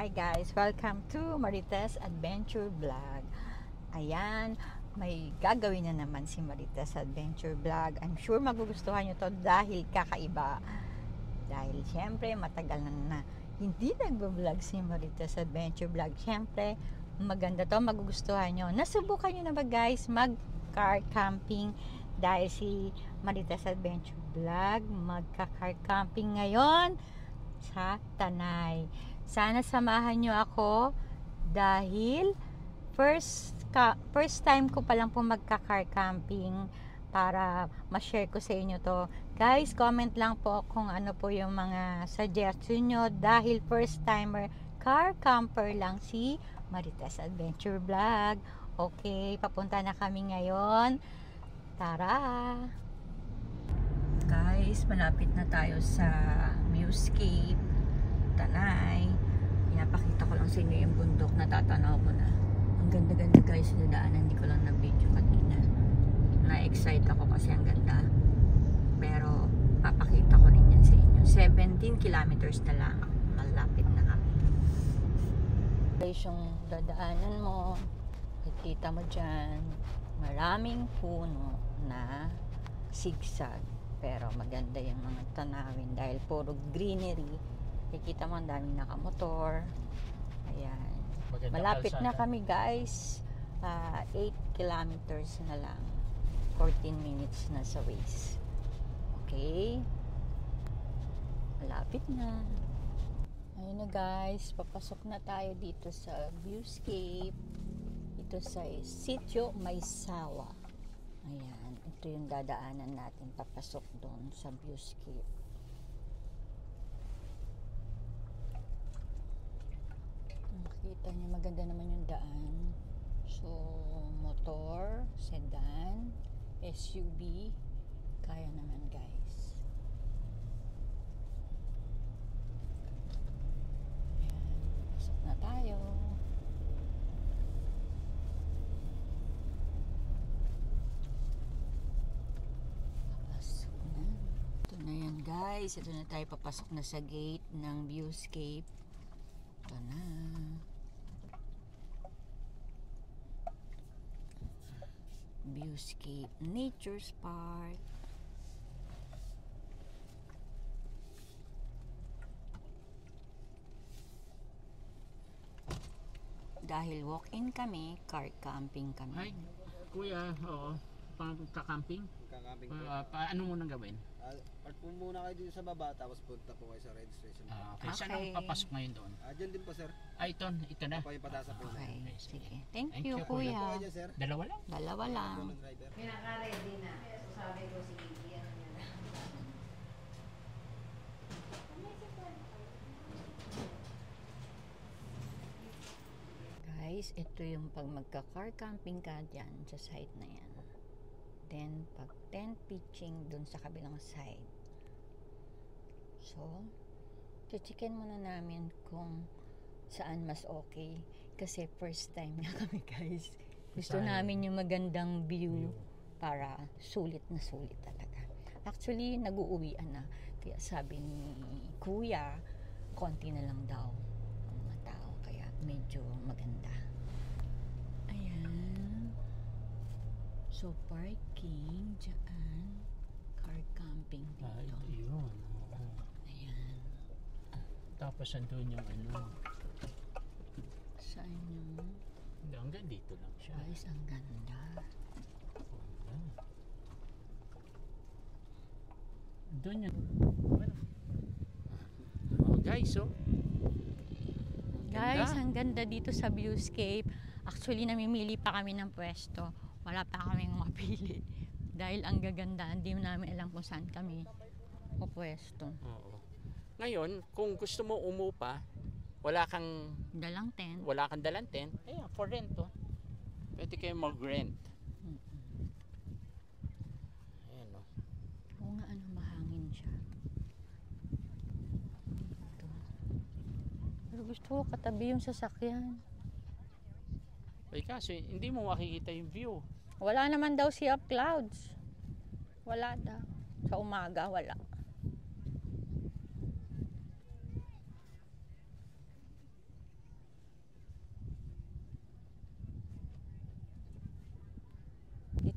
Hi guys, welcome to Marites Adventure Vlog. Ayan, may gagawin na naman si Marites Adventure Vlog. I'm sure magugustuhan nyo to dahil kakaiba. Dahil syempre matagal na hindi nagbablog si Marites Adventure Vlog. Syempre maganda to, magugustuhan nyo. Nasubukan nyo na ba guys mag car camping? Dahil si Marites Adventure Vlog magka-car camping ngayon sa Tanay. Sana samahan nyo ako dahil first time ko pa lang po magka-car camping para ma-share ko sa inyo to. Guys, comment lang po kung ano po yung mga suggestion nyo dahil first timer car camper lang si Marites Adventure Vlog. Okay, papunta na kami ngayon. Tara! Guys, malapit na tayo sa Viewscape Tanay. Pinapakita ko lang sa inyo yung bundok na tatanaw ko na. Ang ganda-ganda guys yung daanan. Hindi ko lang na-video kanina. Na-excite ako kasi ang ganda. Pero papakita ko rin yan sa inyo. 17 kilometers na lang. Malapit na kami. Guys, yung dadaanan mo, nakikita mo dyan, maraming puno na zigzag. Pero maganda yung mga tanawin dahil puro greenery. Nakikita mo ang daming nakamotor. Ayan. Maganda malapit kalsada na kami guys. 8 kilometers na lang. 14 minutes na sa Waze. Okay. Malapit na. Ayun na guys. Papasok na tayo dito sa Viewscape. Ito sa Sitio Maysawa. Ayan. Ito yung dadaanan natin papasok doon sa Viewscape. Kita niyo maganda naman yung daan. So, motor, sedan, SUV, kaya naman guys. Ayan. Pasok na tayo. Ayan guys, ito na tayo papasok na sa gate ng Viewscape. Ito na. Viewscape Nature's Park. Dahil walk-in kami, car camping kami. Ay, kuya, oo. Pang-camping? Kakamping po. Ano munang gawin? Part po muna kayo dito sa baba, tapos punta po kayo sa registration. Okay. Saan ang papasok ngayon doon? Dyan din po sir. Ito na. Ito po yung patasa po na. Okay, Okay, sige. Thank Thank you, you, Po kuya. kayo dyan sir. Dalawa lang? Dalawa lang. Po ng driver. Pinaka-ready na. So, sabi ko, sige, yan yan. Guys, ito yung pag magka-car camping ka dyan sa site na yan. Then, pag tent pitching dun sa kabilang side. So, checkin muna namin kung saan mas okay. Kasi first time na kami guys. Gusto Saan? namin yung magandang view para sulit na sulit talaga. Actually, nag-uuwian na. Kaya sabi ni kuya, konti na lang daw ang mga tao. Kaya medyo maganda. Ayan. So, parking dyan. Car camping dito. Yun. Ayan. Tapos andun yung ano. Saan yung... Hanggang dito lang siya. Guys, ang ganda. Doon yun. Oh, guys, oh. Guys, ang ganda dito sa Viewscape. Actually, namimili pa kami ng pwesto. Wala pa kaming mapili. Dahil ang gaganda, hindi namin alam kung saan kami pupwesto. Oo. Ngayon, kung gusto mo umupa, wala kang Dalang tent. dalang tent, ayan, for rent to. Pwede kayo mag-rent. Ayan, oh. Oo nga, ano, mahangin siya. Dito. Pero gusto ko katabi yung sasakyan. Ay, kaso hindi mo makikita yung view. Wala naman daw sea of clouds. Wala daw. Sa umaga, wala.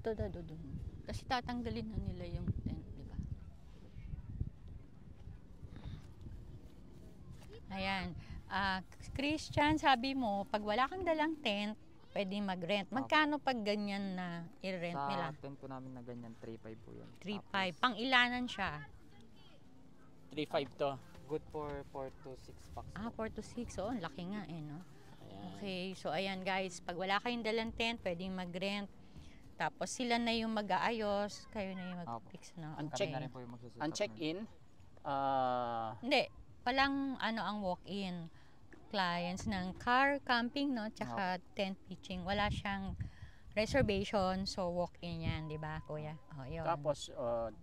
dito, dado dun. Kasi tatanggalin na nila yung tent, di ba? Ayan. Christian, sabi mo, pag wala kang dalang tent, pwede mag-rent. Magkano pag ganyan na i-rent Sa nila? tent po namin na ganyan, 3.5 po yan. 3.5. Pang ilanan siya? 3.5 to. Good for 4 to 6 packs. 4 to 6. Oh, ang laki nga eh, no? Ayan. Okay, so ayan guys, pag wala kayong dalang tent, pwedeng mag-rent. Tapos sila na yung mag-aayos, kayo na yung mag-fix na. Ang Kami Okay. na rin po yung magsuset Ang up check-in, Hindi, palang ang walk-in. Clients ng car camping, no? Tsaka tent pitching. Wala siyang reservation, so walk-in yan, di ba, kuya? Oh, yun. tapos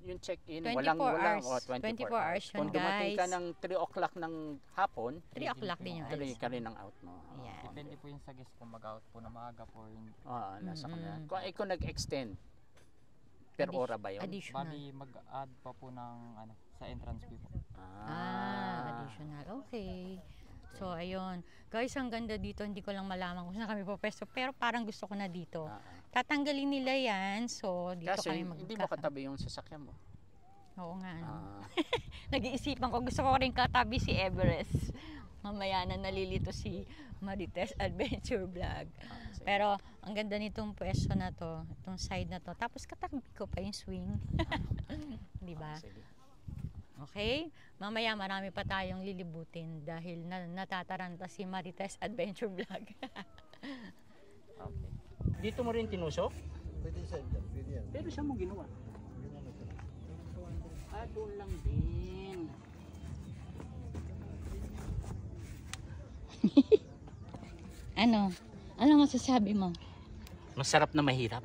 yung check-in, 24 walang hours. 24 hours yun, Kung dumating ka guys. ng 3 o'clock ng hapon, 3 o'clock din yung 3 alis. ka rin ang out mo. Ayan. Depende po yung sa guest kung mag-out po na maaga po. Nasa kanila. Mm-mm. Kung nag-extend, per ora ba yun? Additional. Bali, mag-add pa po ng sa entrance fee po. Additional. Okay. So, ayun. Guys, ang ganda dito. Hindi ko lang malaman kung saan kami pwesto. Pero parang gusto ko na dito. Tatanggalin nila yan. So, dito Kasi kami hindi mo katabi yung sasakyan mo. Oo nga. Ano. Ah, Nag-iisipan ko. Gusto ko rin katabi si Everest. Mamaya na nalilito si Marites Adventure Vlog. sige. Pero, ang ganda nitong pwesto na to. Itong side na to. Tapos katabi ko pa yung swing. Di ba? Sige. Okay? Mamaya marami pa tayong lilibutin dahil natataranta si Marites Adventure Vlog. Okay. Dito mo rin tinusok? Pwede sa dyan, pwede yan. Pero saan mo ginawa? Doon lang din. Ano? Ano masasabi mo? Masarap na mahirap.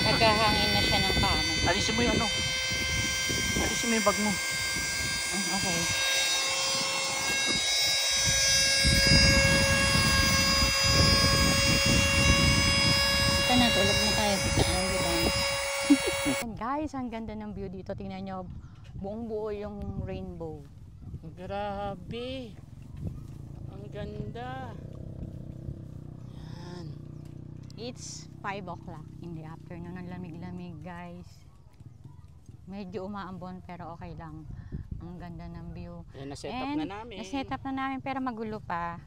Naghahangin na siya ng kama. Alisin mo yung ano. Alisin mo yung bag mo. Okay. Ito na, tulog na tayo. Tignan, diba? Guys, ang ganda ng view dito. Tingnan nyo, buong buo yung rainbow. Grabe. Ang ganda. Yan. It's 5 o'clock in the afternoon. Ang lamig-lamig, guys. Medyo umaambon pero okay lang. Ang ganda ng view. Yan, na-set up na namin. Na-set up na namin pero magulo pa.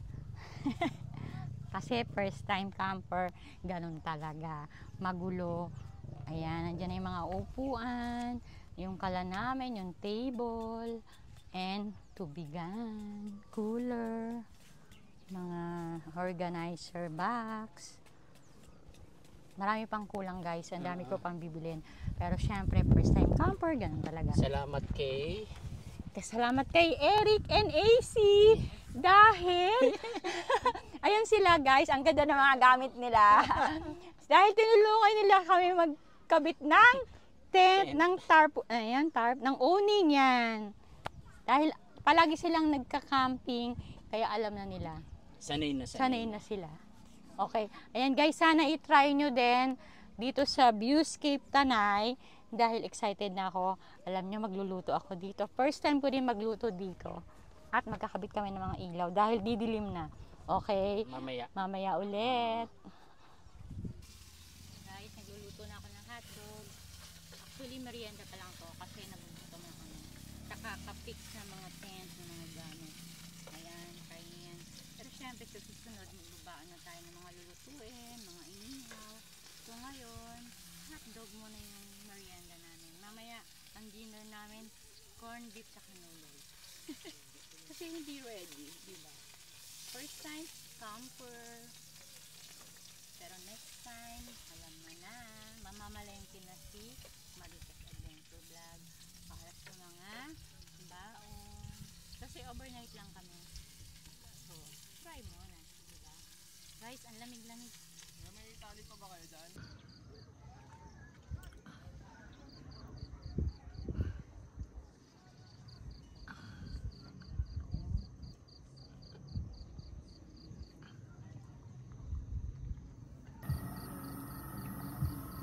Kasi first time camper, ganun talaga. Magulo. Ayan, nandiyan na yung mga upuan, yung kala namin, yung table, and tubigan, cooler, mga organizer box. Marami pang kulang guys, ang dami ko pang bibilin. Pero syempre, first time camper, ganun talaga. Salamat kay... Salamat kay Eric and AC dahil ayun sila guys, ang ganda ng mga gamit nila. Dahil tinulungan nila kami magkabit ng tent, ng tarp, ayan, tarp, ng awning yan. Dahil palagi silang nagka-camping, kaya alam na nila. Sanay Na sila. Okay. Ayan guys, sana i-try nyo din dito sa Viewscape Tanay. Dahil excited na ako. Alam nyo, magluluto ako dito. First time ko din magluto dito. At magkakabit kami ng mga ilaw dahil didilim na. Okay? Mamaya. Mamaya ulit. Guys, nagluluto na ako ng hotdog. Actually, merienda pa lang to kasi nagugutom na kami. Saka ka-fix na mga tent, na mga gamit. Ayan, kain. Pero syempre, sa susunod, magbabaan na tayo ng mga lulutuin, mga inihaw. So ngayon, hotdog muna yung merienda namin. Mamaya, ang dinner namin, corned beef sa noodles. Kasi hindi ready, di ba? First time, camper. Pero next time, alam mo na, mamamalengke na si Marites Adventure Vlog para sa mga baon. Kasi overnight lang kami. So, try mo na, di ba? Guys, ang lamig-lamig. May tali pa ba kayo dyan?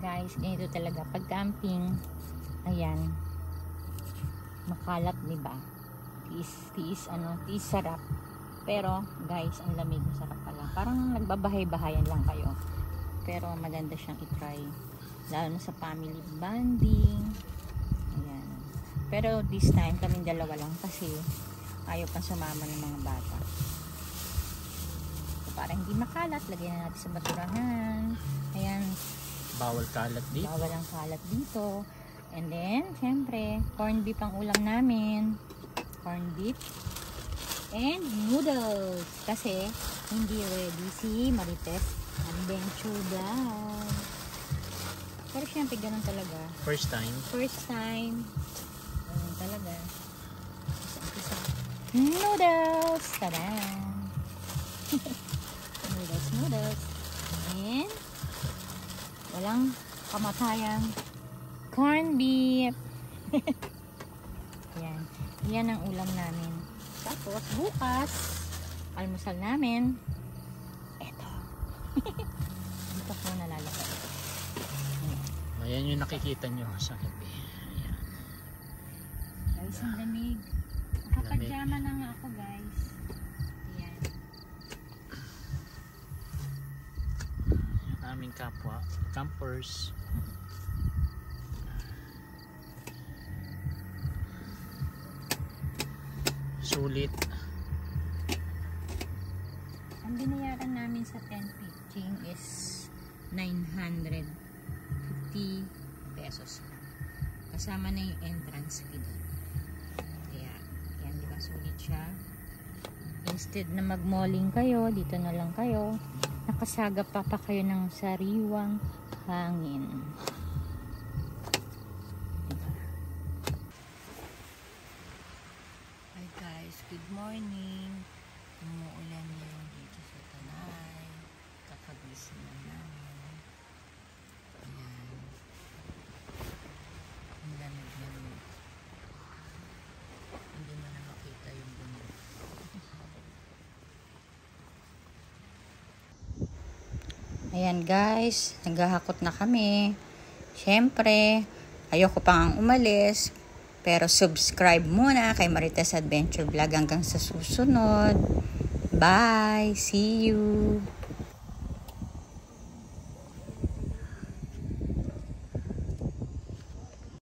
Guys, ganito talaga pag camping. Ayan. Makalat, 'di ba? Tiis sarap. Pero guys, ang lamig, masarap pala. Parang nagbabahay-bahayan lang kayo. Pero maganda siyang i-try. Lalo na sa family bonding. Ayan. Pero this time, kaming dalawa lang kasi ayaw pang sumama ng mga bata. So, para hindi makalat, lagyan na natin sa basurahan. Ayan. Bawal kalat dito. Bawal ang kalat dito. And then, syempre, corned beef ang ulam namin. Corned beef. And noodles. Kasi, hindi ready si Marites Adventure Vlog. Pero syempre, ganun talaga. First time. First time. Ganun talaga. Isa. Noodles! Tada! Noodles. And, walang kamatayang corned beef. Yan ang ulam namin. Tapos, bukas, almusal namin. Eto. Dito po nalalakad. Ayan yung nakikita nyo sa gabi. Ayan. Guys, ang lamig. Nakapajama na nga ako, guys. Ayan. Yung aming kapwa, campers. Sulit. Ang binayaran namin sa tent pitching is 950 pesos lang. Kasama na yung entrance fee doon. Kaya, yan, di ba, sulit siya. Instead na mag-malling kayo, dito na lang kayo. Nakasagap pa kayo ng sariwang hangin. Hi guys, good morning. Umuulan ngayon dito sa Tanay. Kakagising na namin. Ayan. Ang lamig-lamig. Hindi mo na makita yung bundok. Ayan guys, naghahakot na kami. Siyempre, ayoko pang umalis. Pero subscribe muna kay Marites Adventure Vlog hanggang sa susunod. Bye! See you!